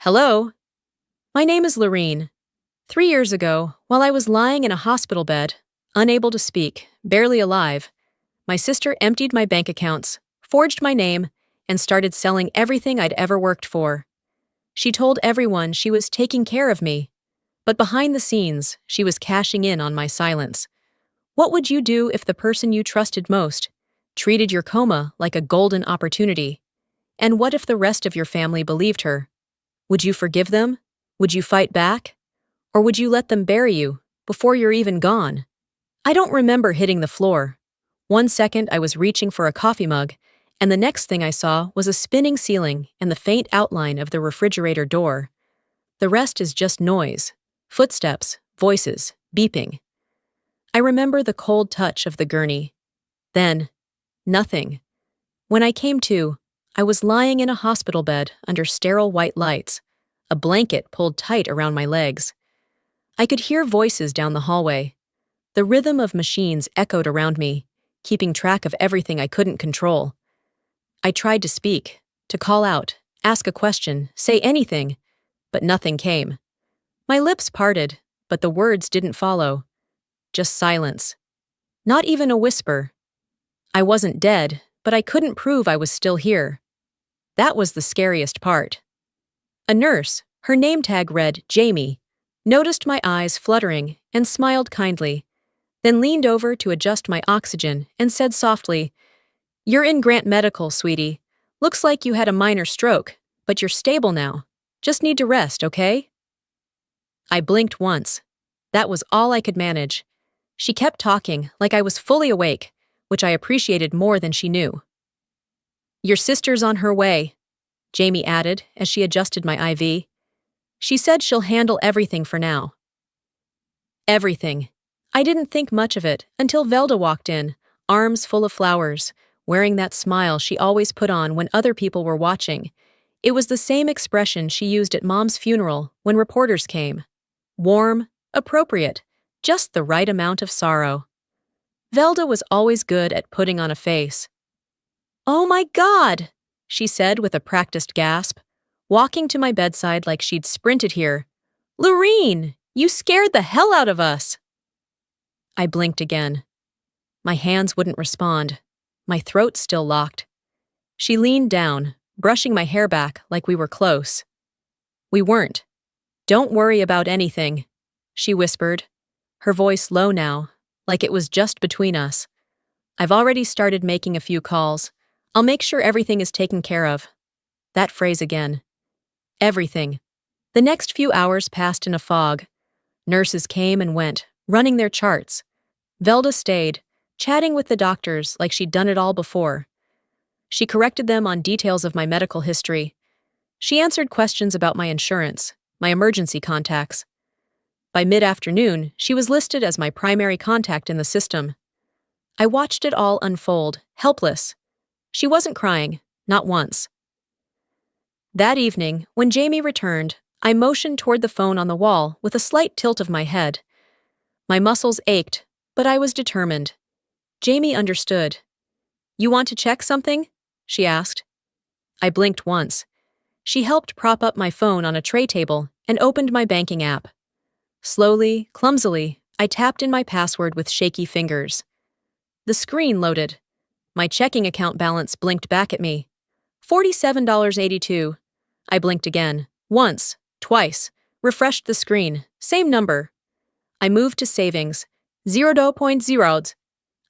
Hello? My name is Lorene. 3 years ago, while I was lying in a hospital bed, unable to speak, barely alive, my sister emptied my bank accounts, forged my name, and started selling everything I'd ever worked for. She told everyone she was taking care of me, but behind the scenes, she was cashing in on my silence. What would you do if the person you trusted most treated your coma like a golden opportunity? And what if the rest of your family believed her? Would you forgive them? Would you fight back? Or would you let them bury you before you're even gone? I don't remember hitting the floor. 1 second I was reaching for a coffee mug, and the next thing I saw was a spinning ceiling and the faint outline of the refrigerator door. The rest is just noise, footsteps, voices, beeping. I remember the cold touch of the gurney. Then, nothing. When I came to, I was lying in a hospital bed under sterile white lights, a blanket pulled tight around my legs. I could hear voices down the hallway. The rhythm of machines echoed around me, keeping track of everything I couldn't control. I tried to speak, to call out, ask a question, say anything, but nothing came. My lips parted, but the words didn't follow. Just silence. Not even a whisper. I wasn't dead, but I couldn't prove I was still here. That was the scariest part. A nurse, her name tag read Jamie, noticed my eyes fluttering and smiled kindly, then leaned over to adjust my oxygen and said softly, "You're in Grant Medical, sweetie. Looks like you had a minor stroke, but you're stable now. Just need to rest, okay?" I blinked once. That was all I could manage. She kept talking like I was fully awake, which I appreciated more than she knew. "Your sister's on her way," Jamie added as she adjusted my IV. "She said she'll handle everything for now." Everything. I didn't think much of it until Velda walked in, arms full of flowers, wearing that smile she always put on when other people were watching. It was the same expression she used at Mom's funeral when reporters came. Warm, appropriate, just the right amount of sorrow. Velda was always good at putting on a face. "Oh my God!" she said with a practiced gasp, walking to my bedside like she'd sprinted here. "Lorene, you scared the hell out of us!" I blinked again. My hands wouldn't respond. My throat still locked. She leaned down, brushing my hair back like we were close. "We weren't. Don't worry about anything," she whispered, her voice low now, like it was just between us. "I've already started making a few calls. I'll make sure everything is taken care of." That phrase again. Everything. The next few hours passed in a fog. Nurses came and went, running their charts. Velda stayed, chatting with the doctors like she'd done it all before. She corrected them on details of my medical history. She answered questions about my insurance, my emergency contacts. By mid-afternoon, she was listed as my primary contact in the system. I watched it all unfold, helpless. She wasn't crying, not once. That evening, when Jamie returned, I motioned toward the phone on the wall with a slight tilt of my head. My muscles ached, but I was determined. Jamie understood. "You want to check something?" she asked. I blinked once. She helped prop up my phone on a tray table and opened my banking app. Slowly, clumsily, I tapped in my password with shaky fingers. The screen loaded. My checking account balance blinked back at me. $47.82. I blinked again. Once, twice. Refreshed the screen. Same number. I moved to savings. 0.0.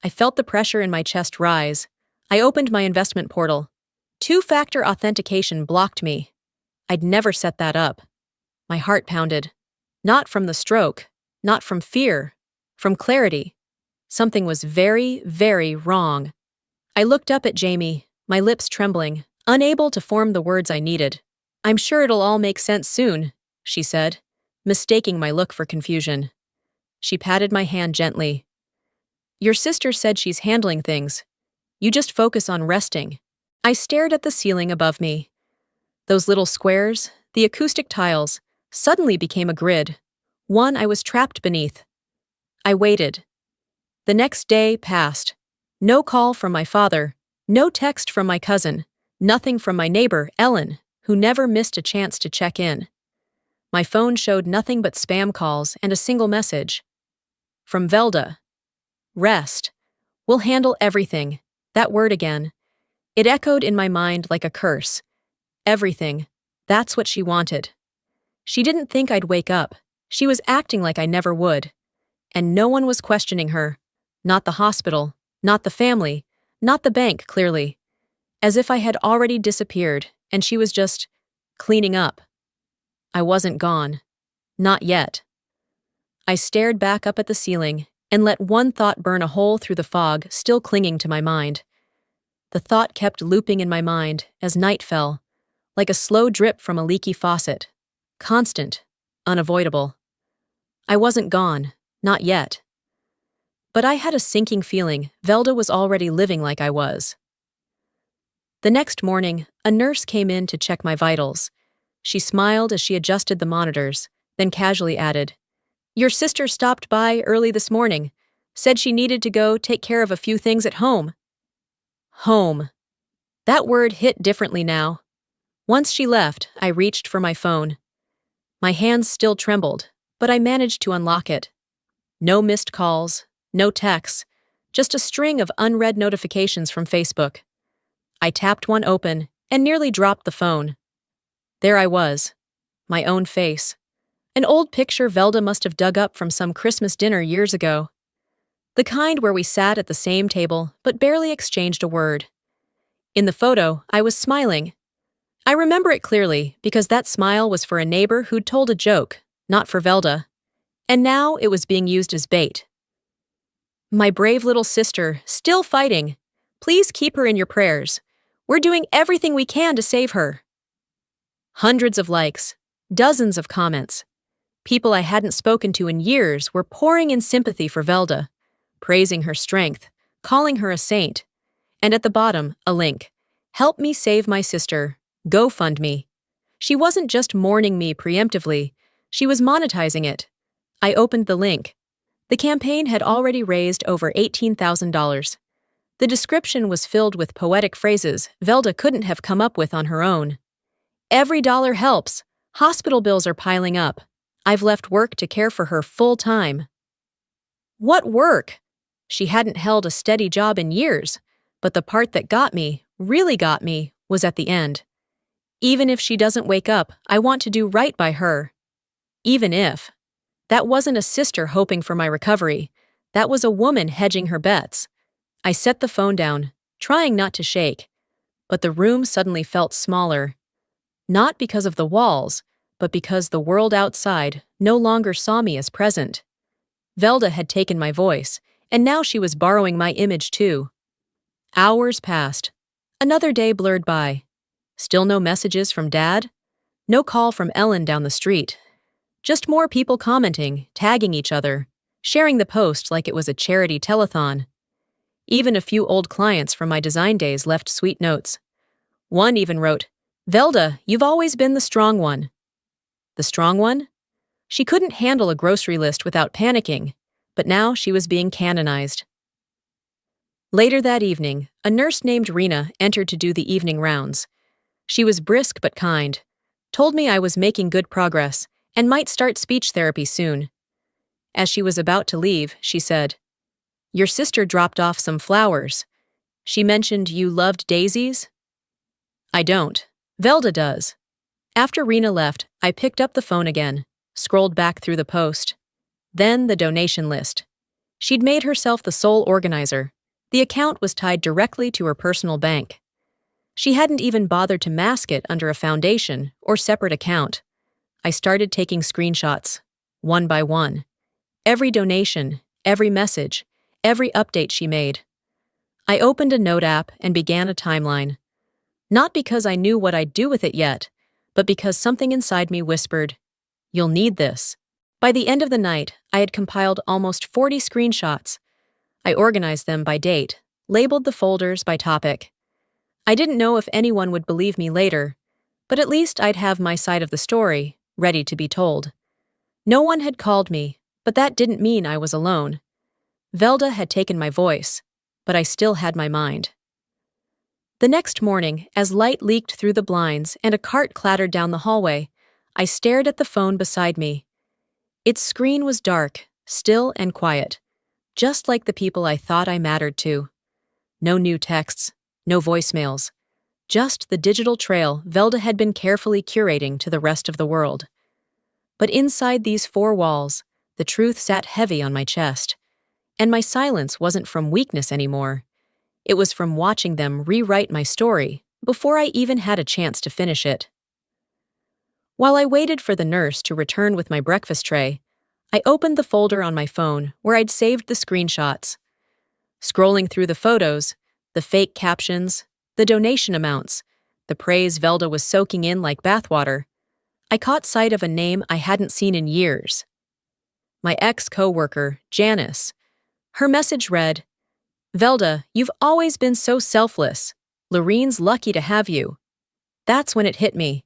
I felt the pressure in my chest rise. I opened my investment portal. Two-factor authentication blocked me. I'd never set that up. My heart pounded. Not from the stroke. Not from fear. From clarity. Something was very, very wrong. I looked up at Jamie, my lips trembling, unable to form the words I needed. "I'm sure it'll all make sense soon," she said, mistaking my look for confusion. She patted my hand gently. "Your sister said she's handling things. You just focus on resting." I stared at the ceiling above me. Those little squares, the acoustic tiles, suddenly became a grid, one I was trapped beneath. I waited. The next day passed. No call from my father, no text from my cousin, nothing from my neighbor, Ellen, who never missed a chance to check in. My phone showed nothing but spam calls and a single message. From Velda. Rest. We'll handle everything. That word again. It echoed in my mind like a curse. Everything. That's what she wanted. She didn't think I'd wake up. She was acting like I never would. And no one was questioning her. Not the hospital, not the family, not the bank, clearly. As if I had already disappeared, and she was just cleaning up. I wasn't gone. Not yet. I stared back up at the ceiling and let one thought burn a hole through the fog still clinging to my mind. The thought kept looping in my mind as night fell, like a slow drip from a leaky faucet. Constant, unavoidable. I wasn't gone, not yet. But I had a sinking feeling Velda was already living like I was. The next morning, a nurse came in to check my vitals. She smiled as she adjusted the monitors, then casually added, "Your sister stopped by early this morning, said she needed to go take care of a few things at home." Home. That word hit differently now. Once she left, I reached for my phone. My hands still trembled, but I managed to unlock it. No missed calls, no texts, just a string of unread notifications from Facebook. I tapped one open and nearly dropped the phone. There I was, my own face. An old picture Velda must have dug up from some Christmas dinner years ago. The kind where we sat at the same table but barely exchanged a word. In the photo, I was smiling. I remember it clearly because that smile was for a neighbor who'd told a joke, not for Velda. And now it was being used as bait. My brave little sister, still fighting. Please keep her in your prayers. We're doing everything we can to save her. Hundreds of likes, dozens of comments. People I hadn't spoken to in years were pouring in sympathy for Velda, praising her strength, calling her a saint. And at the bottom, a link. Help me save my sister. GoFundMe. She wasn't just mourning me preemptively, she was monetizing it. I opened the link. The campaign had already raised over $18,000. The description was filled with poetic phrases Velda couldn't have come up with on her own. Every dollar helps. Hospital bills are piling up. I've left work to care for her full time. What work? She hadn't held a steady job in years, but the part that got me, really got me, was at the end. Even if she doesn't wake up, I want to do right by her. Even if. That wasn't a sister hoping for my recovery. That was a woman hedging her bets. I set the phone down, trying not to shake, but the room suddenly felt smaller. Not because of the walls, but because the world outside no longer saw me as present. Velda had taken my voice, and now she was borrowing my image too. Hours passed. Another day blurred by. Still no messages from Dad? No call from Ellen down the street. Just more people commenting, tagging each other, sharing the post like it was a charity telethon. Even a few old clients from my design days left sweet notes. One even wrote, "Velda, you've always been the strong one." The strong one? She couldn't handle a grocery list without panicking, but now she was being canonized. Later that evening, a nurse named Rena entered to do the evening rounds. She was brisk but kind, told me I was making good progress and might start speech therapy soon. As she was about to leave, she said, "Your sister dropped off some flowers. She mentioned you loved daisies?" I don't. Velda does. After Rena left, I picked up the phone again, scrolled back through the post. Then the donation list. She'd made herself the sole organizer. The account was tied directly to her personal bank. She hadn't even bothered to mask it under a foundation or separate account. I started taking screenshots, one by one. Every donation, every message, every update she made. I opened a note app and began a timeline. Not because I knew what I'd do with it yet, but because something inside me whispered, "You'll need this." By the end of the night, I had compiled almost 40 screenshots. I organized them by date, labeled the folders by topic. I didn't know if anyone would believe me later, but at least I'd have my side of the story, ready to be told. No one had called me, but that didn't mean I was alone. Velda had taken my voice, but I still had my mind. The next morning, as light leaked through the blinds and a cart clattered down the hallway, I stared at the phone beside me. Its screen was dark, still and quiet, just like the people I thought I mattered to. No new texts, no voicemails, just the digital trail Velda had been carefully curating to the rest of the world. But inside these four walls, the truth sat heavy on my chest. And my silence wasn't from weakness anymore. It was from watching them rewrite my story before I even had a chance to finish it. While I waited for the nurse to return with my breakfast tray, I opened the folder on my phone where I'd saved the screenshots. Scrolling through the photos, the fake captions, the donation amounts, the praise Velda was soaking in like bathwater, I caught sight of a name I hadn't seen in years. My ex-coworker, Janice. Her message read, "Velda, you've always been so selfless. Lorene's lucky to have you." That's when it hit me.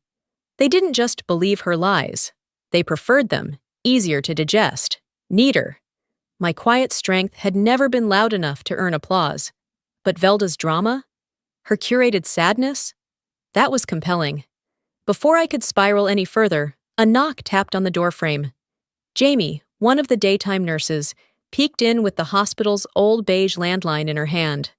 They didn't just believe her lies. They preferred them, easier to digest, neater. My quiet strength had never been loud enough to earn applause. But Velda's drama? Her curated sadness? That was compelling. Before I could spiral any further, a knock tapped on the doorframe. Jamie, one of the daytime nurses, peeked in with the hospital's old beige landline in her hand.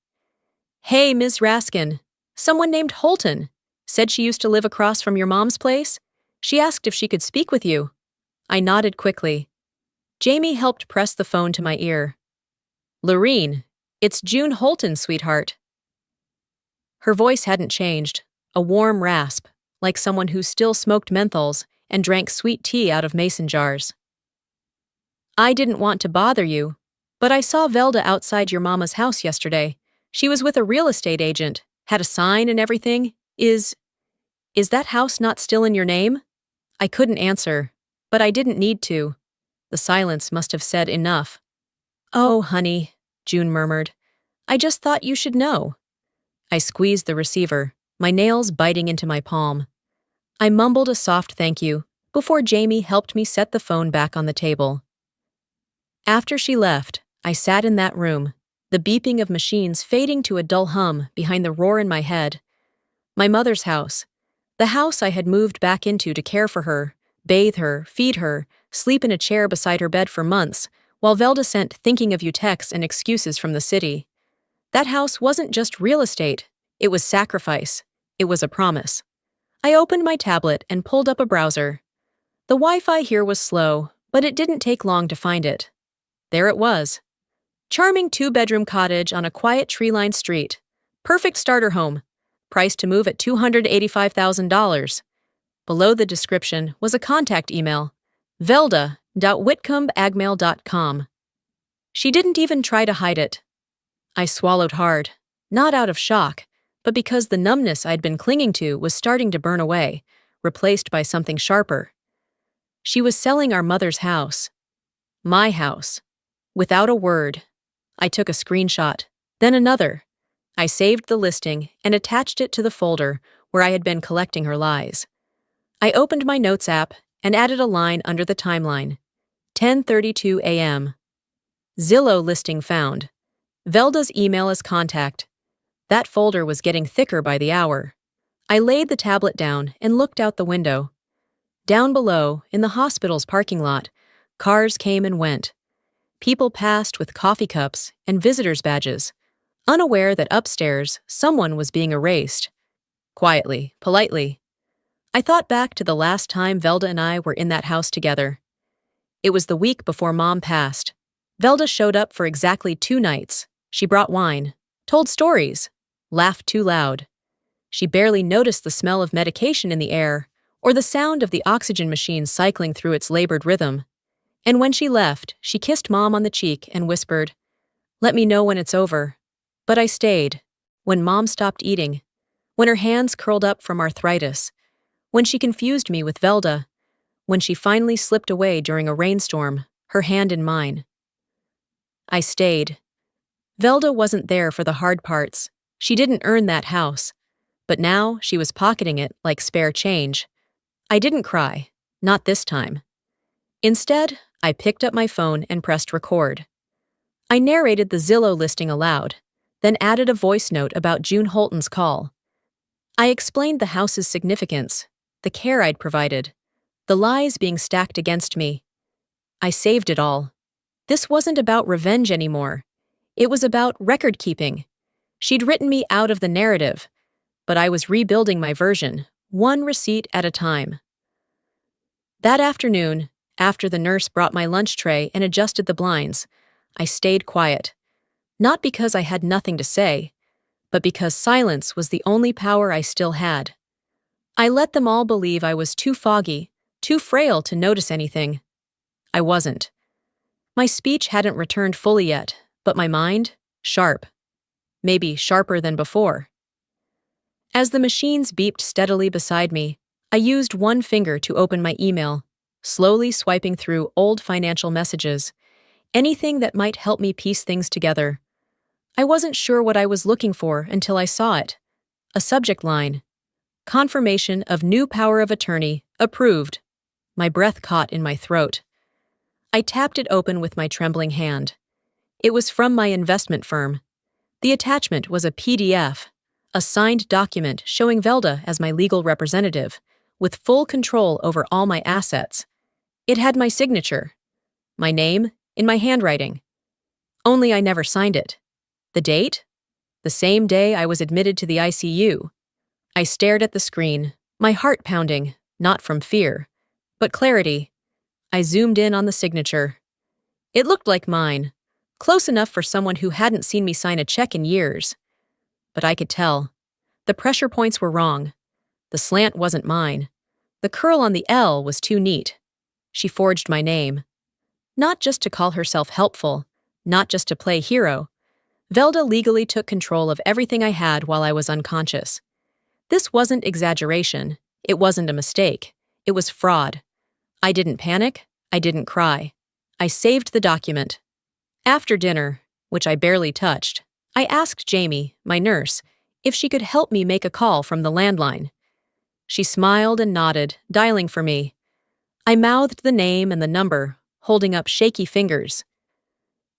"Hey, Ms. Raskin. Someone named Holton. Said she used to live across from your mom's place. She asked if she could speak with you." I nodded quickly. Jamie helped press the phone to my ear. "Lorene, it's June Holton, sweetheart." Her voice hadn't changed, a warm rasp, like someone who still smoked menthols and drank sweet tea out of mason jars. "I didn't want to bother you, but I saw Velda outside your mama's house yesterday. She was with a real estate agent, had a sign and everything. Is that house not still in your name?" I couldn't answer, but I didn't need to. The silence must have said enough. "Oh, honey," June murmured. "I just thought you should know." I squeezed the receiver, my nails biting into my palm. I mumbled a soft thank you before Jamie helped me set the phone back on the table. After she left, I sat in that room, the beeping of machines fading to a dull hum behind the roar in my head. My mother's house, the house I had moved back into to care for her, bathe her, feed her, sleep in a chair beside her bed for months, while Velda sent thinking of you texts and excuses from the city. That house wasn't just real estate, it was sacrifice, it was a promise. I opened my tablet and pulled up a browser. The Wi-Fi here was slow, but it didn't take long to find it. There it was. Charming two-bedroom cottage on a quiet tree-lined street. Perfect starter home. Price to move at $285,000. Below the description was a contact email, velda.whitcomb@gmail.com. She didn't even try to hide it. I swallowed hard, not out of shock, but because the numbness I'd been clinging to was starting to burn away, replaced by something sharper. She was selling our mother's house. My house. Without a word. I took a screenshot, then another. I saved the listing and attached it to the folder where I had been collecting her lies. I opened my notes app and added a line under the timeline. 10:32 a.m. Zillow listing found. Velda's email as contact. That folder was getting thicker by the hour. I laid the tablet down and looked out the window. Down below, in the hospital's parking lot, cars came and went. People passed with coffee cups and visitors' badges, unaware that upstairs someone was being erased. Quietly, politely. I thought back to the last time Velda and I were in that house together. It was the week before Mom passed. Velda showed up for exactly 2 nights. She brought wine, told stories, laughed too loud. She barely noticed the smell of medication in the air or the sound of the oxygen machine cycling through its labored rhythm. And when she left, she kissed Mom on the cheek and whispered, "Let me know when it's over." But I stayed. When Mom stopped eating, when her hands curled up from arthritis, when she confused me with Velda, when she finally slipped away during a rainstorm, her hand in mine. I stayed. Velda wasn't there for the hard parts. She didn't earn that house. But now she was pocketing it like spare change. I didn't cry. Not this time. Instead, I picked up my phone and pressed record. I narrated the Zillow listing aloud. then added a voice note about June Holton's call. I explained the house's significance, the care I'd provided, the lies being stacked against me. I saved it all. This wasn't about revenge anymore. It was about record-keeping. She'd written me out of the narrative, but I was rebuilding my version, one receipt at a time. That afternoon, after the nurse brought my lunch tray and adjusted the blinds, I stayed quiet. Not because I had nothing to say, but because silence was the only power I still had. I let them all believe I was too foggy, too frail to notice anything. I wasn't. My speech hadn't returned fully yet, but my mind, sharp. Maybe sharper than before. As the machines beeped steadily beside me, I used one finger to open my email, slowly swiping through old financial messages, anything that might help me piece things together. I wasn't sure what I was looking for until I saw it. A subject line. Confirmation of new power of attorney, approved. My breath caught in my throat. I tapped it open with my trembling hand. It was from my investment firm. The attachment was a PDF, a signed document showing Velda as my legal representative, with full control over all my assets. It had my signature, my name, in my handwriting. Only I never signed it. The date? The same day I was admitted to the ICU. I stared at the screen, my heart pounding, not from fear, but clarity. I zoomed in on the signature. It looked like mine, close enough for someone who hadn't seen me sign a check in years. But I could tell. The pressure points were wrong. The slant wasn't mine. The curl on the L was too neat. She forged my name. Not just to call herself helpful, not just to play hero. Velda legally took control of everything I had while I was unconscious. This wasn't exaggeration. It wasn't a mistake. It was fraud. I didn't panic. I didn't cry. I saved the document. After dinner, which I barely touched, I asked Jamie, my nurse, if she could help me make a call from the landline. She smiled and nodded, dialing for me. I mouthed the name and the number, holding up shaky fingers.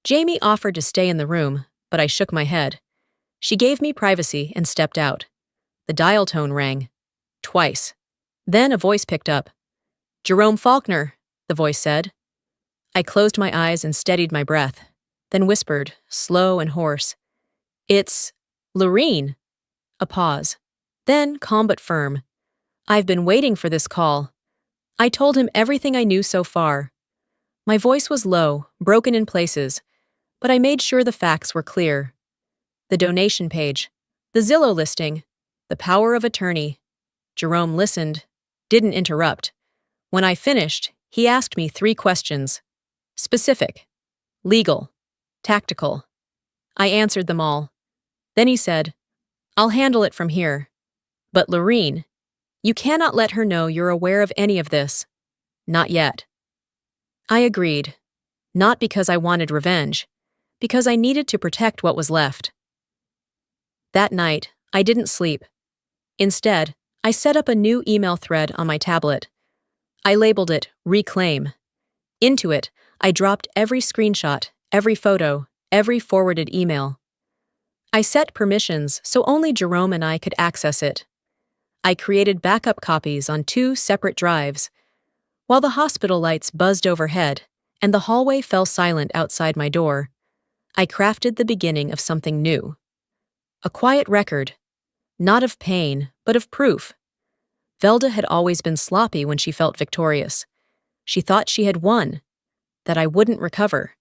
Jamie offered to stay in the room, but I shook my head. She gave me privacy and stepped out. The dial tone rang. Twice. Then a voice picked up. "Jerome Faulkner," the voice said. I closed my eyes and steadied my breath, then whispered, slow and hoarse. "It's Lorene." A pause. Then, calm but firm. "I've been waiting for this call." I told him everything I knew so far. My voice was low, broken in places, but I made sure the facts were clear. The donation page, the Zillow listing, the power of attorney. Jerome listened, didn't interrupt. When I finished, he asked me 3 questions. Specific, legal, tactical. I answered them all. Then he said, "I'll handle it from here. But Lorene, you cannot let her know you're aware of any of this. Not yet." I agreed, not because I wanted revenge, because I needed to protect what was left. That night, I didn't sleep. Instead, I set up a new email thread on my tablet. I labeled it Reclaim. Into it, I dropped every screenshot, every photo, every forwarded email. I set permissions so only Jerome and I could access it. I created backup copies on 2 separate drives. While the hospital lights buzzed overhead and the hallway fell silent outside my door, I crafted the beginning of something new. A quiet record, not of pain, but of proof. Velda had always been sloppy when she felt victorious. She thought she had won, that I wouldn't recover,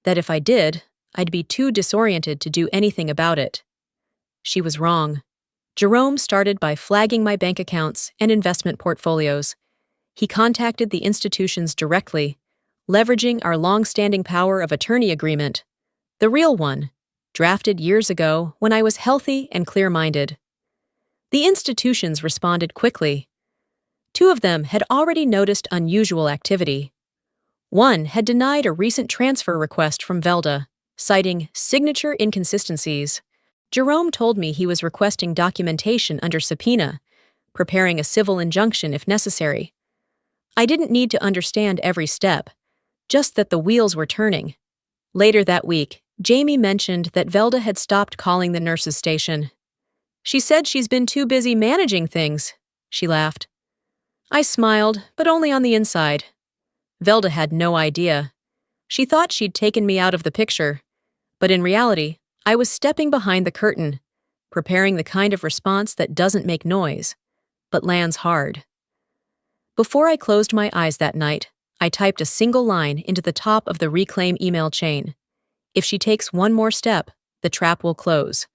that if I did, I'd be too disoriented to do anything about it. She was wrong. Jerome started by flagging my bank accounts and investment portfolios. He contacted the institutions directly, leveraging our long-standing power of attorney agreement, the real one, drafted years ago when I was healthy and clear-minded. The institutions responded quickly. 2 of them had already noticed unusual activity. One had denied a recent transfer request from Velda, citing signature inconsistencies. Jerome told me he was requesting documentation under subpoena, preparing a civil injunction if necessary. I didn't need to understand every step, just that the wheels were turning. Later that week, Jamie mentioned that Velda had stopped calling the nurse's station. She said she's been too busy managing things, she laughed. I smiled, but only on the inside. Velda had no idea. She thought she'd taken me out of the picture, but in reality, I was stepping behind the curtain, preparing the kind of response that doesn't make noise, but lands hard. Before I closed my eyes that night, I typed a single line into the top of the reclaim email chain. If she takes one more step, the trap will close,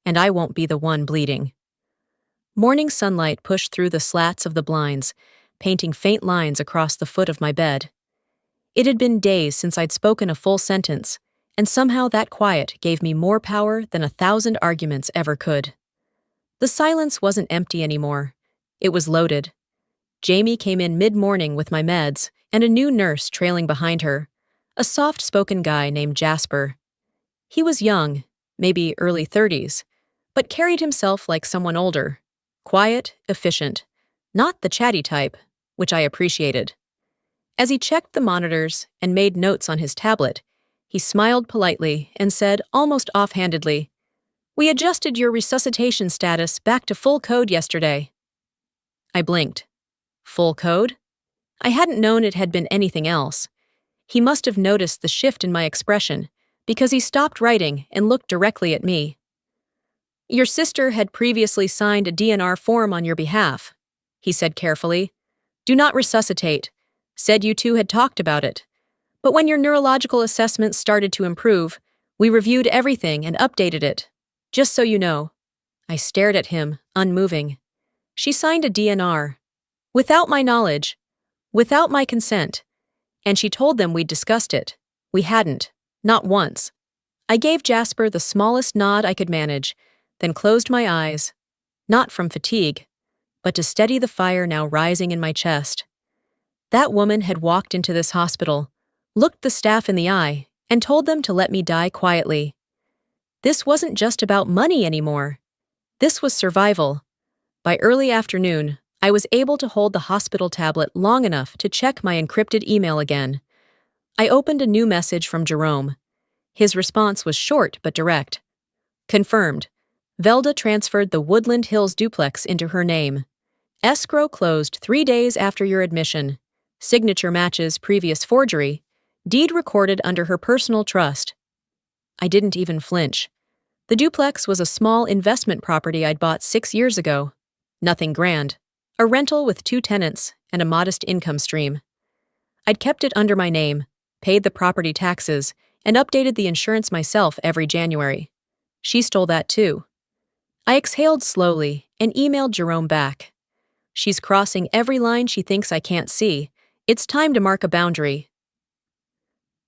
and I won't be the one bleeding. Morning sunlight pushed through the slats of the blinds, painting faint lines across the foot of my bed. It had been days since I'd spoken a full sentence, and somehow that quiet gave me more power than 1,000 arguments ever could. The silence wasn't empty anymore. It was loaded. Jamie came in mid-morning with my meds and a new nurse trailing behind her, a soft-spoken guy named Jasper. He was young, maybe early 30s, but carried himself like someone older, quiet, efficient, not the chatty type, which I appreciated. As he checked the monitors and made notes on his tablet, he smiled politely and said almost offhandedly, "We adjusted your resuscitation status back to full code yesterday." I blinked. Full code? I hadn't known it had been anything else. He must have noticed the shift in my expression, because he stopped writing and looked directly at me. "Your sister had previously signed a DNR form on your behalf," he said carefully. "Do not resuscitate. Said you two had talked about it. But when your neurological assessments started to improve, we reviewed everything and updated it. Just so you know." I stared at him, unmoving. She signed a DNR. Without my knowledge. Without my consent. And she told them we'd discussed it. We hadn't. Not once. I gave Jasper the smallest nod I could manage, then closed my eyes. Not from fatigue, but to steady the fire now rising in my chest. That woman had walked into this hospital, looked the staff in the eye, and told them to let me die quietly. This wasn't just about money anymore. This was survival. By early afternoon, I was able to hold the hospital tablet long enough to check my encrypted email again. I opened a new message from Jerome. His response was short but direct. Confirmed. Velda transferred the Woodland Hills duplex into her name. Escrow closed 3 days after your admission. Signature matches previous forgery. Deed recorded under her personal trust. I didn't even flinch. The duplex was a small investment property I'd bought 6 years ago. Nothing grand. A rental with 2 tenants and a modest income stream. I'd kept it under my name, paid the property taxes, and updated the insurance myself every January. She stole that too. I exhaled slowly and emailed Jerome back. "She's crossing every line she thinks I can't see. It's time to mark a boundary."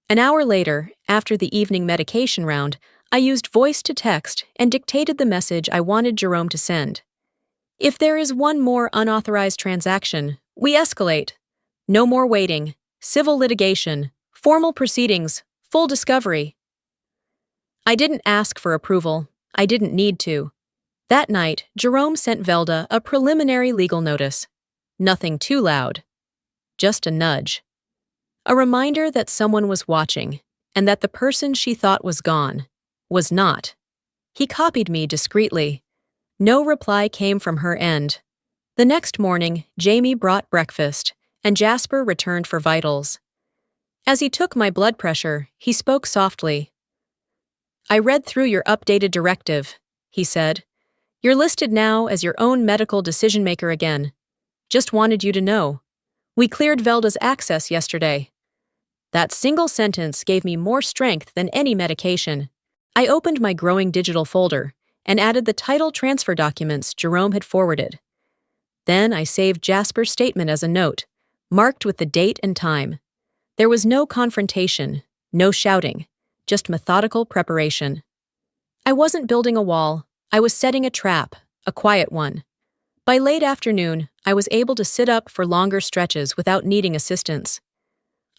An hour later, after the evening medication round, I used voice to text and dictated the message I wanted Jerome to send. "If there is one more unauthorized transaction, we escalate. No more waiting. Civil litigation. Formal proceedings. Full discovery." I didn't ask for approval. I didn't need to. That night, Jerome sent Velda a preliminary legal notice. Nothing too loud. Just a nudge. A reminder that someone was watching, and that the person she thought was gone was not. He copied me discreetly. No reply came from her end. The next morning, Jamie brought breakfast, and Jasper returned for vitals. As he took my blood pressure, he spoke softly. "I read through your updated directive," he said. "You're listed now as your own medical decision-maker again. Just wanted you to know. We cleared Velda's access yesterday." That single sentence gave me more strength than any medication. I opened my growing digital folder and added the title transfer documents Jerome had forwarded. Then I saved Jasper's statement as a note, marked with the date and time. There was no confrontation, no shouting, just methodical preparation. I wasn't building a wall, I was setting a trap, a quiet one. By late afternoon, I was able to sit up for longer stretches without needing assistance.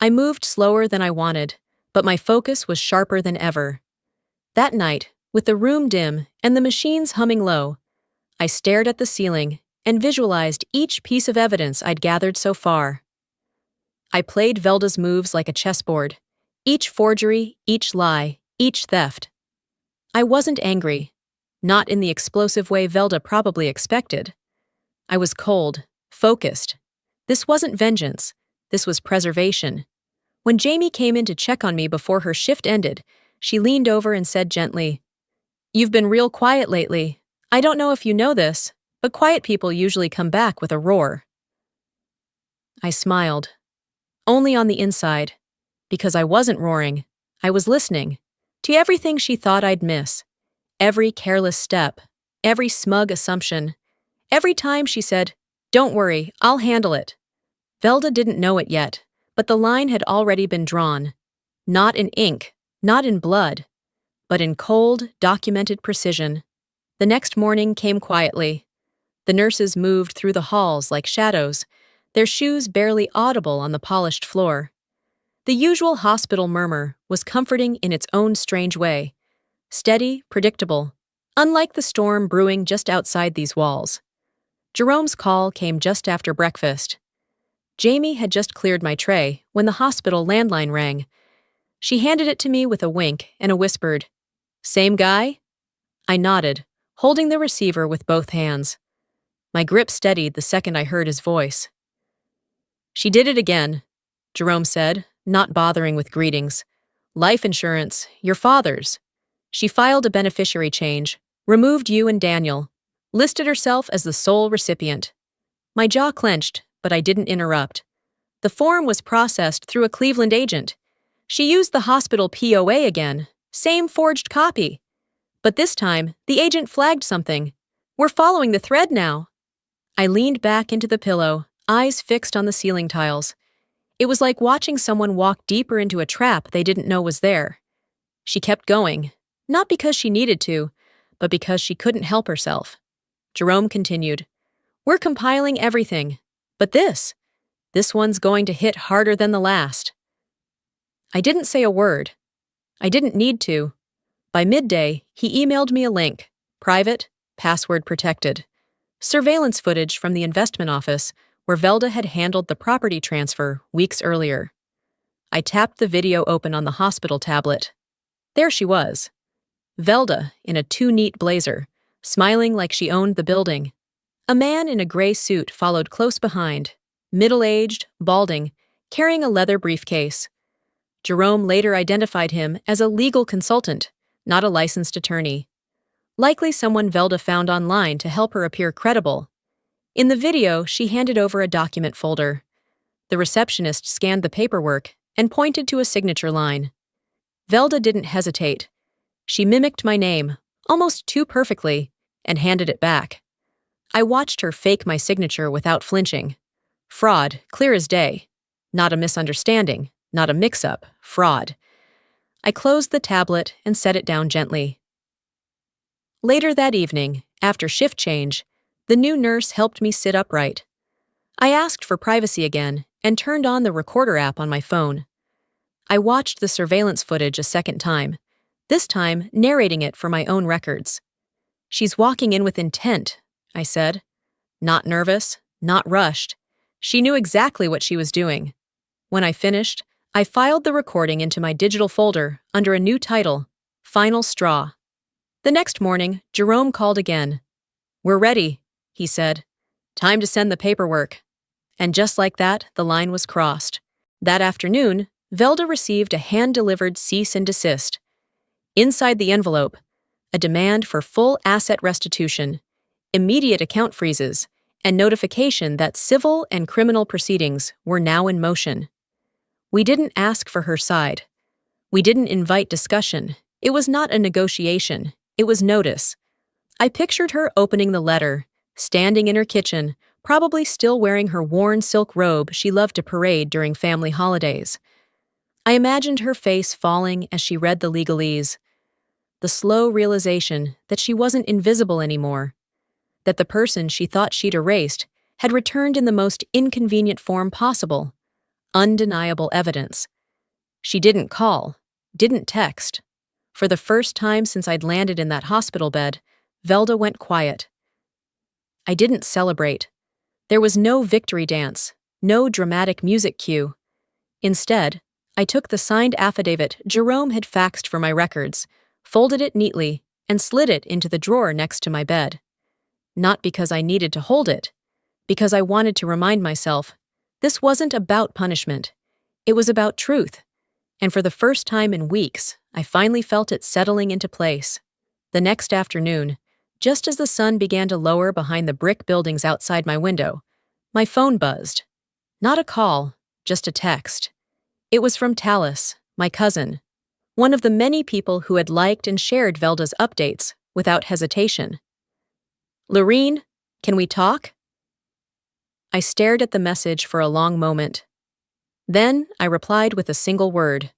I moved slower than I wanted, but my focus was sharper than ever. That night, with the room dim and the machines humming low, I stared at the ceiling and visualized each piece of evidence I'd gathered so far. I played Velda's moves like a chessboard, each forgery, each lie, each theft. I wasn't angry, not in the explosive way Velda probably expected. I was cold, focused. This wasn't vengeance, this was preservation. When Jamie came in to check on me before her shift ended, she leaned over and said gently, "You've been real quiet lately. I don't know if you know this, but quiet people usually come back with a roar." I smiled. Only on the inside. Because I wasn't roaring. I was listening. To everything she thought I'd miss. Every careless step. Every smug assumption. Every time she said, "Don't worry, I'll handle it." Velda didn't know it yet, but the line had already been drawn. Not in ink, not in blood, but in cold, documented precision. The next morning came quietly. The nurses moved through the halls like shadows, their shoes barely audible on the polished floor. The usual hospital murmur was comforting in its own strange way. Steady, predictable, unlike the storm brewing just outside these walls. Jerome's call came just after breakfast. Jamie had just cleared my tray when the hospital landline rang. She handed it to me with a wink and a whispered, "Same guy?" I nodded, holding the receiver with both hands. My grip steadied the second I heard his voice. "She did it again," Jerome said, not bothering with greetings. "Life insurance, your father's. She filed a beneficiary change, removed you and Daniel, listed herself as the sole recipient." My jaw clenched, but I didn't interrupt. The form was processed through a Cleveland agent. She used the hospital POA again, same forged copy. But this time, the agent flagged something. "We're following the thread now." I leaned back into the pillow, eyes fixed on the ceiling tiles. It was like watching someone walk deeper into a trap they didn't know was there. She kept going, not because she needed to, but because she couldn't help herself. Jerome continued, "We're compiling everything, but this one's going to hit harder than the last." I didn't say a word. I didn't need to. By midday, he emailed me a link, private, password protected. Surveillance footage from the investment office where Velda had handled the property transfer weeks earlier. I tapped the video open on the hospital tablet. There she was. Velda in a too-neat blazer, smiling like she owned the building. A man in a gray suit followed close behind, middle-aged, balding, carrying a leather briefcase. Jerome later identified him as a legal consultant, not a licensed attorney. Likely someone Velda found online to help her appear credible. In the video, she handed over a document folder. The receptionist scanned the paperwork and pointed to a signature line. Velda didn't hesitate. She mimicked my name, almost too perfectly, and handed it back. I watched her fake my signature without flinching. Fraud, clear as day. Not a misunderstanding, not a mix-up, fraud. I closed the tablet and set it down gently. Later that evening, after shift change, the new nurse helped me sit upright. I asked for privacy again and turned on the recorder app on my phone. I watched the surveillance footage a second time, this time narrating it for my own records. "She's walking in with intent," I said. Not nervous, not rushed. She knew exactly what she was doing. When I finished, I filed the recording into my digital folder under a new title, Final Straw. The next morning, Jerome called again. "We're ready," he said. "Time to send the paperwork." And just like that, the line was crossed. That afternoon, Velda received a hand-delivered cease and desist. Inside the envelope, a demand for full asset restitution, immediate account freezes, and notification that civil and criminal proceedings were now in motion. We didn't ask for her side. We didn't invite discussion. It was not a negotiation. It was notice. I pictured her opening the letter, standing in her kitchen, probably still wearing her worn silk robe she loved to parade during family holidays. I imagined her face falling as she read the legalese. The slow realization that she wasn't invisible anymore, that the person she thought she'd erased had returned in the most inconvenient form possible. Undeniable evidence. She didn't call, didn't text. For the first time since I'd landed in that hospital bed, Velda went quiet. I didn't celebrate. There was no victory dance, no dramatic music cue. Instead, I took the signed affidavit Jerome had faxed for my records, folded it neatly, and slid it into the drawer next to my bed. Not because I needed to hold it, because I wanted to remind myself, this wasn't about punishment. It was about truth. And for the first time in weeks, I finally felt it settling into place. The next afternoon, just as the sun began to lower behind the brick buildings outside my window, my phone buzzed. Not a call, just a text. It was from Tallis, my cousin, one of the many people who had liked and shared Velda's updates without hesitation. "Lorene, can we talk?" I stared at the message for a long moment. Then I replied with a single word.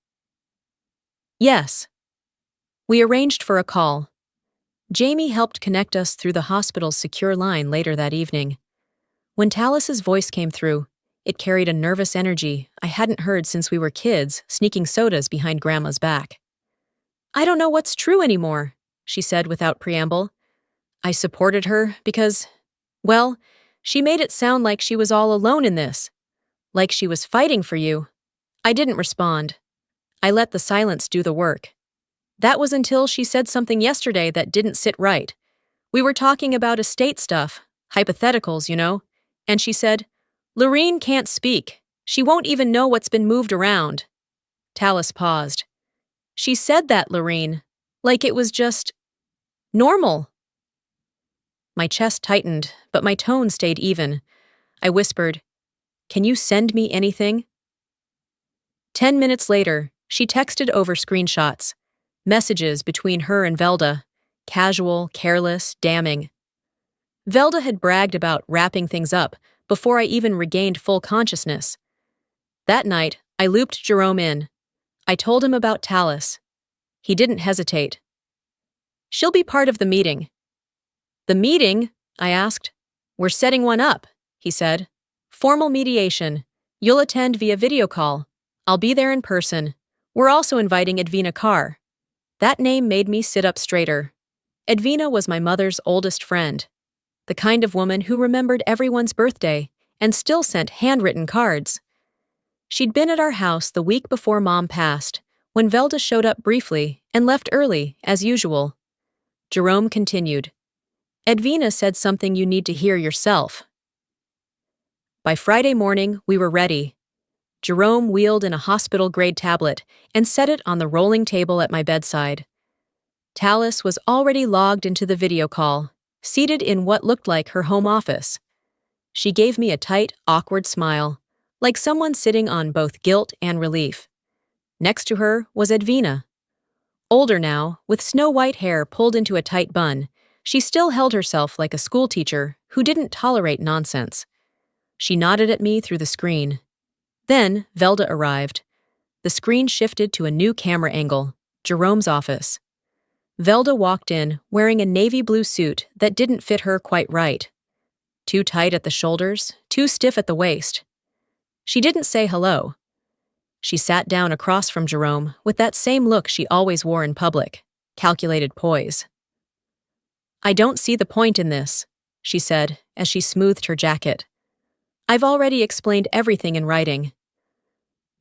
"Yes." We arranged for a call. Jamie helped connect us through the hospital's secure line later that evening. When Tallis's voice came through, it carried a nervous energy I hadn't heard since we were kids sneaking sodas behind Grandma's back. "I don't know what's true anymore," she said without preamble. I supported her because, well, she made it sound like she was all alone in this, like she was fighting for you. I didn't respond. I let the silence do the work. That was until she said something yesterday that didn't sit right. We were talking about estate stuff, hypotheticals, and she said, "Lorene can't speak. She won't even know what's been moved around." Tallis paused. "She said that, Lorene, like it was just normal." My chest tightened, but my tone stayed even. I whispered, "Can you send me anything?" 10 minutes later, she texted over screenshots, messages between her and Velda, casual, careless, damning. Velda had bragged about wrapping things up before I even regained full consciousness. That night, I looped Jerome in. I told him about Tallis. He didn't hesitate. "She'll be part of the meeting." "The meeting?" I asked. "We're setting one up," he said. "Formal mediation. You'll attend via video call. I'll be there in person. We're also inviting Edwina Carr." That name made me sit up straighter. Edwina was my mother's oldest friend, the kind of woman who remembered everyone's birthday and still sent handwritten cards. She'd been at our house the week before Mom passed, when Velda showed up briefly and left early, as usual. Jerome continued. "Edwina said something you need to hear yourself." By Friday morning, we were ready. Jerome wheeled in a hospital-grade tablet and set it on the rolling table at my bedside. Tallis was already logged into the video call, seated in what looked like her home office. She gave me a tight, awkward smile, like someone sitting on both guilt and relief. Next to her was Edwina. Older now, with snow-white hair pulled into a tight bun, she still held herself like a schoolteacher who didn't tolerate nonsense. She nodded at me through the screen. Then Velda arrived. The screen shifted to a new camera angle, Jerome's office. Velda walked in wearing a navy blue suit that didn't fit her quite right. Too tight at the shoulders, too stiff at the waist. She didn't say hello. She sat down across from Jerome with that same look she always wore in public, calculated poise. "I don't see the point in this," she said as she smoothed her jacket. "I've already explained everything in writing."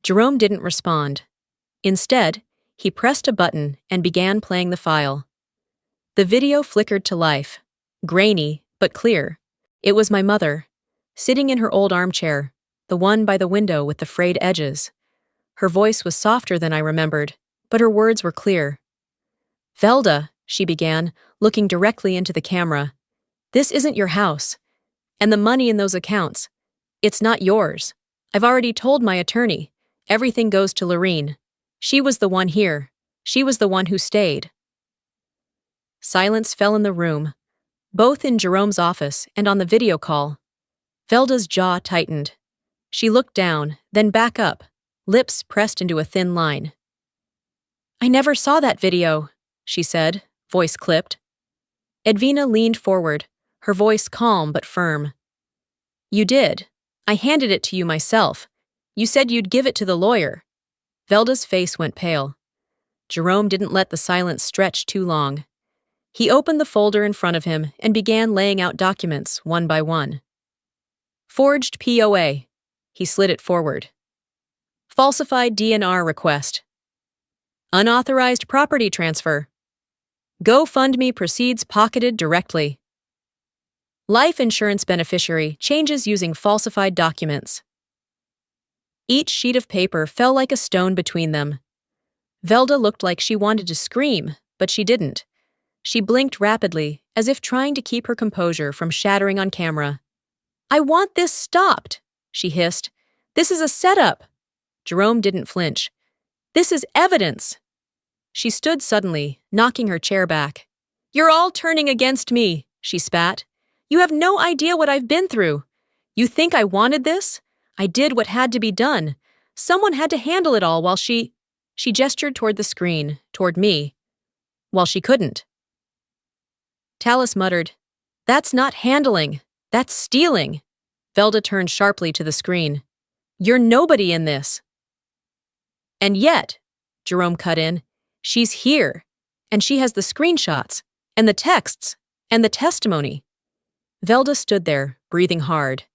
Jerome didn't respond. Instead, he pressed a button and began playing the file. The video flickered to life, grainy but clear. It was my mother, sitting in her old armchair, the one by the window with the frayed edges. Her voice was softer than I remembered, but her words were clear. "Velda," she began, looking directly into the camera, "this isn't your house. And the money in those accounts, it's not yours. I've already told my attorney. Everything goes to Lorene. She was the one here. She was the one who stayed." Silence fell in the room, both in Jerome's office and on the video call. Velda's jaw tightened. She looked down, then back up, lips pressed into a thin line. "I never saw that video," she said, voice clipped. Edwina leaned forward, her voice calm but firm. "You did. I handed it to you myself. You said you'd give it to the lawyer." Velda's face went pale. Jerome didn't let the silence stretch too long. He opened the folder in front of him and began laying out documents one by one. "Forged POA." He slid it forward. Falsified DNR request. Unauthorized property transfer. GoFundMe proceeds pocketed directly. Life insurance beneficiary changes using falsified documents. Each sheet of paper fell like a stone between them. Velda looked like she wanted to scream, but she didn't. She blinked rapidly, as if trying to keep her composure from shattering on camera. "I want this stopped," she hissed. "This is a setup." Jerome didn't flinch. "This is evidence." She stood suddenly, knocking her chair back. "You're all turning against me," she spat. "You have no idea what I've been through. You think I wanted this? I did what had to be done. Someone had to handle it all while she gestured toward the screen, toward me. While she couldn't. Tallis muttered, "That's not handling. That's stealing." Velda turned sharply to the screen. "You're nobody in this." "And yet," Jerome cut in, "she's here. And she has the screenshots, and the texts, and the testimony." Velda stood there, breathing hard.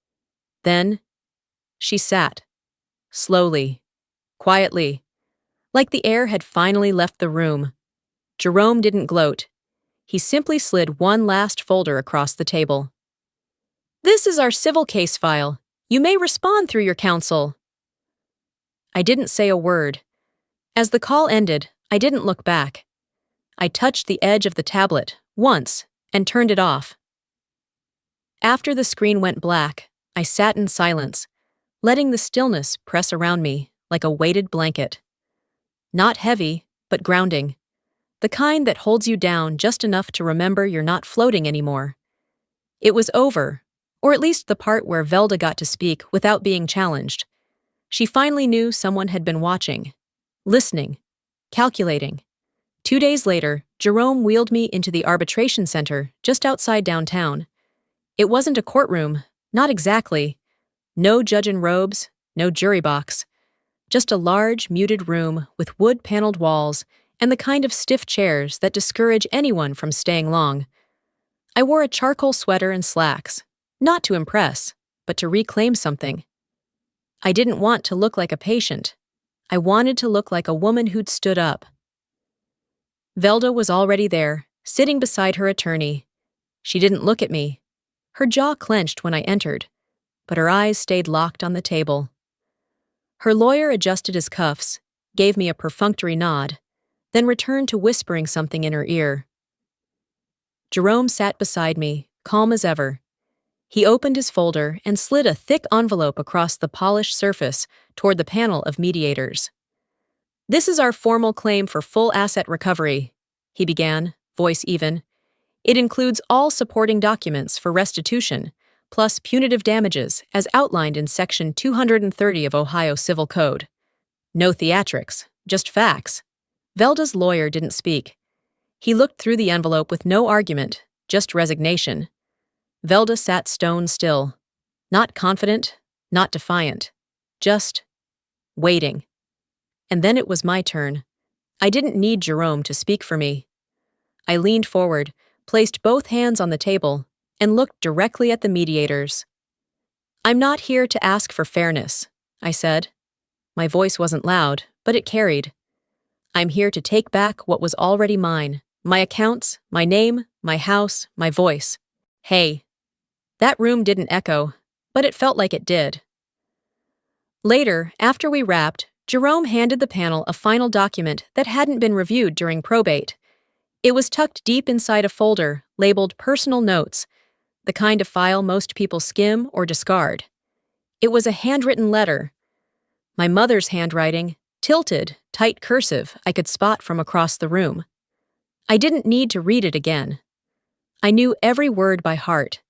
Then, she sat. Slowly. Quietly. Like the air had finally left the room. Jerome didn't gloat. He simply slid one last folder across the table. "This is our civil case file. You may respond through your counsel." I didn't say a word. As the call ended, I didn't look back. I touched the edge of the tablet, once, and turned it off. After the screen went black, I sat in silence, letting the stillness press around me like a weighted blanket. Not heavy, but grounding. The kind that holds you down just enough to remember you're not floating anymore. It was over, or at least the part where Velda got to speak without being challenged. She finally knew someone had been watching, listening, calculating. 2 days later, Jerome wheeled me into the arbitration center just outside downtown. It wasn't a courtroom, not exactly. No judge in robes, no jury box. Just a large, muted room with wood-paneled walls and the kind of stiff chairs that discourage anyone from staying long. I wore a charcoal sweater and slacks, not to impress, but to reclaim something. I didn't want to look like a patient. I wanted to look like a woman who'd stood up. Velda was already there, sitting beside her attorney. She didn't look at me. Her jaw clenched when I entered, but her eyes stayed locked on the table. Her lawyer adjusted his cuffs, gave me a perfunctory nod, then returned to whispering something in her ear. Jerome sat beside me, calm as ever. He opened his folder and slid a thick envelope across the polished surface toward the panel of mediators. "This is our formal claim for full asset recovery," he began, voice even. "It includes all supporting documents for restitution, plus punitive damages as outlined in Section 230 of Ohio Civil Code. No theatrics, just facts." Velda's lawyer didn't speak. He looked through the envelope with no argument, just resignation. Velda sat stone still. Not confident, not defiant. Just waiting. And then it was my turn. I didn't need Jerome to speak for me. I leaned forward, placed both hands on the table, and looked directly at the mediators. "I'm not here to ask for fairness," I said. My voice wasn't loud, but it carried. "I'm here to take back what was already mine. My accounts, my name, my house, my voice. Hey." That room didn't echo, but it felt like it did. Later, after we wrapped, Jerome handed the panel a final document that hadn't been reviewed during probate. It was tucked deep inside a folder labeled Personal Notes, the kind of file most people skim or discard. It was a handwritten letter. My mother's handwriting, tilted, tight cursive I could spot from across the room. I didn't need to read it again. I knew every word by heart.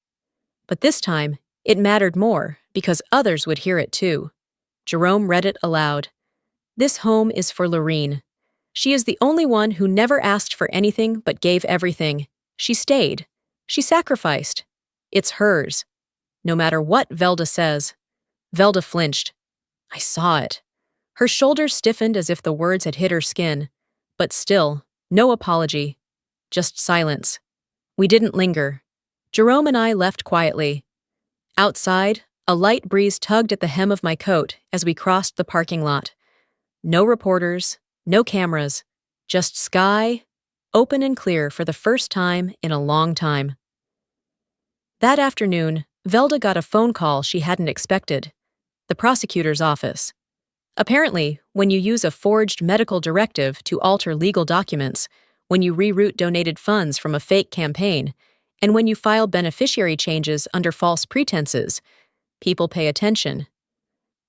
But this time, it mattered more because others would hear it too. Jerome read it aloud. "This home is for Lorene. She is the only one who never asked for anything but gave everything. She stayed. She sacrificed. It's hers. No matter what Velda says." Velda flinched. I saw it. Her shoulders stiffened as if the words had hit her skin. But still, no apology. Just silence. We didn't linger. Jerome and I left quietly. Outside, A light breeze tugged at the hem of my coat as we crossed the parking lot. No reporters, no cameras, just sky, open and clear for the first time in a long time. That afternoon, Velda got a phone call she hadn't expected. The prosecutor's office. Apparently, when you use a forged medical directive to alter legal documents, when you reroute donated funds from a fake campaign, and when you file beneficiary changes under false pretenses, people pay attention.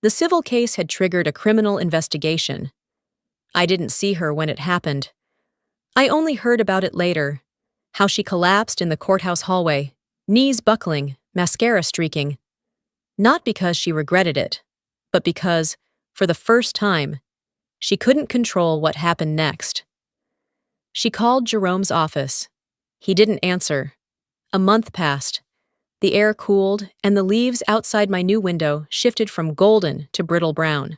The civil case had triggered a criminal investigation. I didn't see her when it happened. I only heard about it later, how she collapsed in the courthouse hallway, knees buckling, mascara streaking. Not because she regretted it, but because, for the first time, she couldn't control what happened next. She called Jerome's office. He didn't answer. A month passed. The air cooled, and the leaves outside my new window shifted from golden to brittle brown.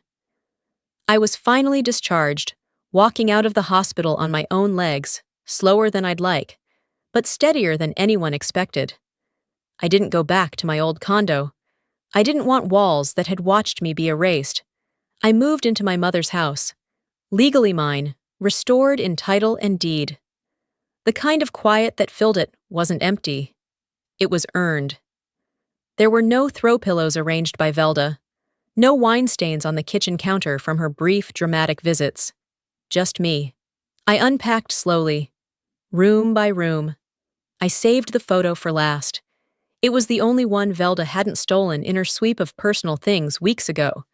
I was finally discharged, walking out of the hospital on my own legs, slower than I'd like, but steadier than anyone expected. I didn't go back to my old condo. I didn't want walls that had watched me be erased. I moved into my mother's house, legally mine, restored in title and deed. The kind of quiet that filled it wasn't empty. It was earned. There were no throw pillows arranged by Velda, no wine stains on the kitchen counter from her brief, dramatic visits. Just me. I unpacked slowly, room by room. I saved the photo for last. It was the only one Velda hadn't stolen in her sweep of personal things weeks ago.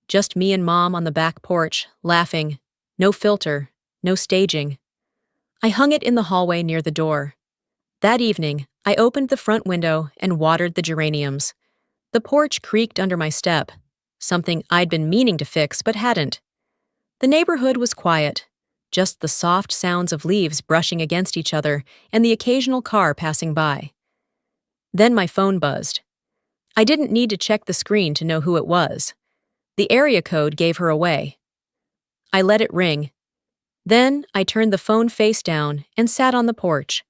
Just me and Mom on the back porch, laughing. No filter, no staging. I hung it in the hallway near the door. That evening, I opened the front window and watered the geraniums. The porch creaked under my step, something I'd been meaning to fix but hadn't. The neighborhood was quiet, just the soft sounds of leaves brushing against each other and the occasional car passing by. Then my phone buzzed. I didn't need to check the screen to know who it was. The area code gave her away. I let it ring. Then I turned the phone face down and sat on the porch,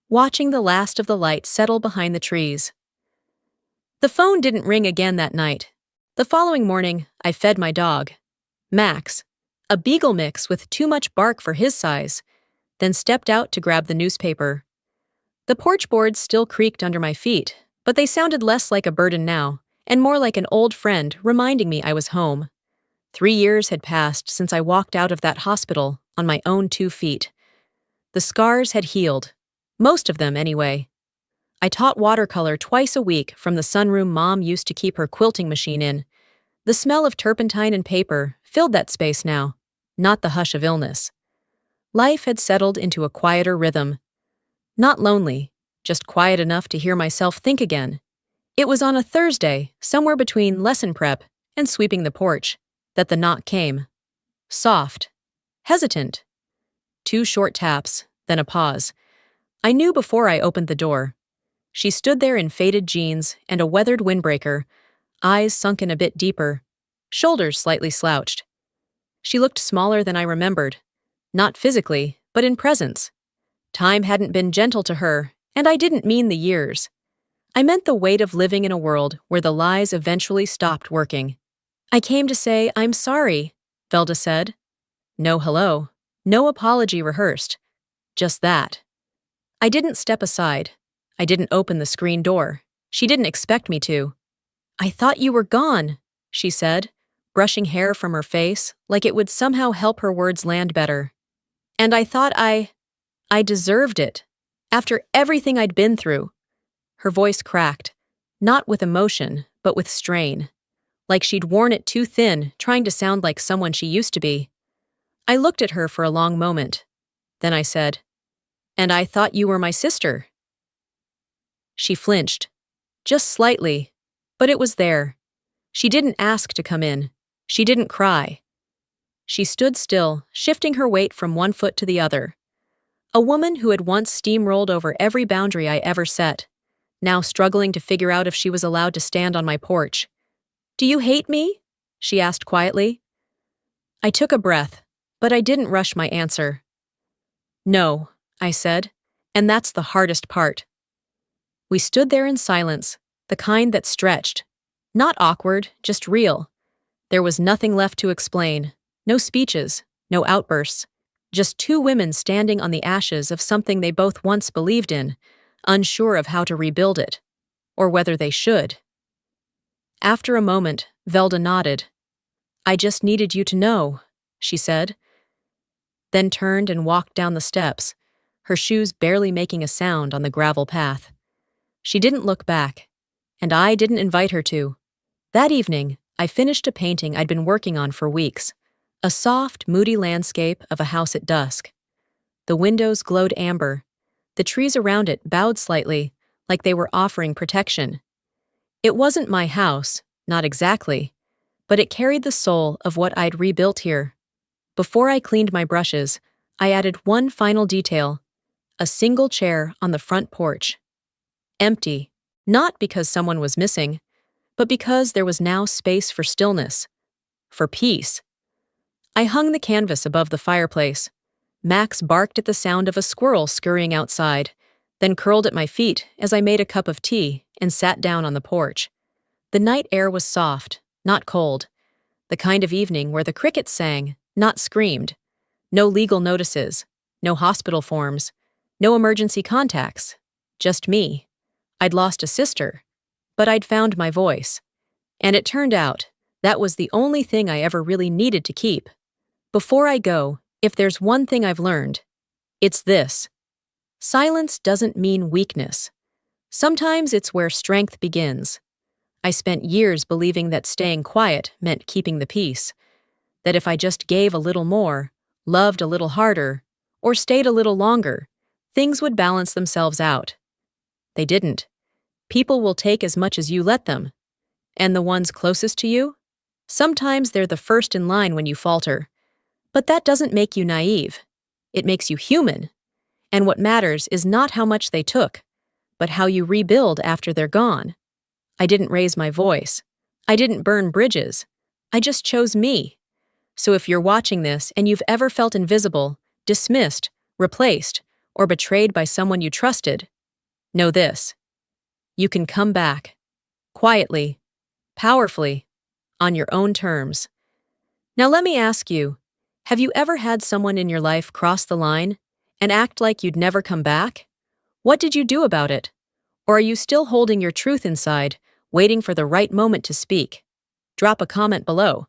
watching the last of the light settle behind the trees. The phone didn't ring again that night. The following morning, I fed my dog, Max, a beagle mix with too much bark for his size, then stepped out to grab the newspaper. The porch boards still creaked under my feet, but they sounded less like a burden now, and more like an old friend reminding me I was home. 3 years had passed since I walked out of that hospital on my own 2 feet. The scars had healed, most of them anyway. I taught watercolor twice a week from the sunroom Mom used to keep her quilting machine in. The smell of turpentine and paper filled that space now, not the hush of illness. Life had settled into a quieter rhythm. Not lonely, just quiet enough to hear myself think again. It was on a Thursday, somewhere between lesson prep and sweeping the porch, that the knock came. Soft, hesitant. 2 short taps, then a pause. I knew before I opened the door. She stood there in faded jeans and a weathered windbreaker, eyes sunken a bit deeper, shoulders slightly slouched. She looked smaller than I remembered, not physically, but in presence. Time hadn't been gentle to her, and I didn't mean the years. I meant the weight of living in a world where the lies eventually stopped working. I came to say, "I'm sorry," Velda said. No hello, no apology rehearsed. Just that. I didn't step aside. I didn't open the screen door. She didn't expect me to. "I thought you were gone," she said, brushing hair from her face like it would somehow help her words land better. "And I thought I deserved it. After everything I'd been through." Her voice cracked, not with emotion, but with strain, like she'd worn it too thin, trying to sound like someone she used to be. I looked at her for a long moment. Then I said, "And I thought you were my sister." She flinched, just slightly, but it was there. She didn't ask to come in. She didn't cry. She stood still, shifting her weight from one foot to the other. A woman who had once steamrolled over every boundary I ever set, now struggling to figure out if she was allowed to stand on my porch. "Do you hate me?" she asked quietly. I took a breath, but I didn't rush my answer. "No," I said, "and that's the hardest part." We stood there in silence, the kind that stretched, Not awkward, just real. There was nothing left to explain. No speeches, no outbursts. Just two women standing on the ashes of something they both once believed in, unsure of how to rebuild it, or whether they should. After a moment, Velda nodded. "I just needed you to know," she said, then turned and walked down the steps, her shoes barely making a sound on the gravel path. She didn't look back, and I didn't invite her to. That evening, I finished a painting I'd been working on for weeks, a soft, moody landscape of a house at dusk. The windows glowed amber. The trees around it bowed slightly, like they were offering protection. It wasn't my house, not exactly, but it carried the soul of what I'd rebuilt here. Before I cleaned my brushes, I added one final detail: a single chair on the front porch. Empty, not because someone was missing, but because there was now space for stillness, for peace. I hung the canvas above the fireplace. Max barked at the sound of a squirrel scurrying outside, then curled at my feet as I made a cup of tea and sat down on the porch. The night air was soft, not cold, the kind of evening where the crickets sang, not screamed. No legal notices, no hospital forms, no emergency contacts, just me. I'd lost a sister, but I'd found my voice. And it turned out that was the only thing I ever really needed to keep. Before I go, if there's one thing I've learned, it's this: silence doesn't mean weakness. Sometimes it's where strength begins. I spent years believing that staying quiet meant keeping the peace, that if I just gave a little more, loved a little harder, or stayed a little longer, things would balance themselves out. They didn't. People will take as much as you let them. And the ones closest to you? Sometimes they're the first in line when you falter. But that doesn't make you naive. It makes you human. And what matters is not how much they took, but how you rebuild after they're gone. I didn't raise my voice. I didn't burn bridges. I just chose me. So if you're watching this and you've ever felt invisible, dismissed, replaced, or betrayed by someone you trusted, know this: you can come back. Quietly, powerfully, on your own terms. Now let me ask you, have you ever had someone in your life cross the line and act like you'd never come back? What did you do about it? Or are you still holding your truth inside, waiting for the right moment to speak? Drop a comment below.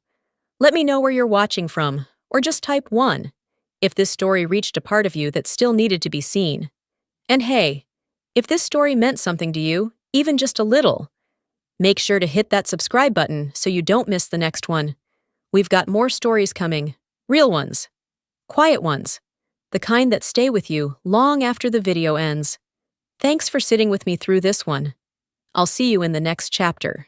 Let me know where you're watching from, or just type 1 if this story reached a part of you that still needed to be seen. And hey, if this story meant something to you, even just a little, make sure to hit that subscribe button so you don't miss the next one. We've got more stories coming, real ones, quiet ones, the kind that stay with you long after the video ends. Thanks for sitting with me through this one. I'll see you in the next chapter.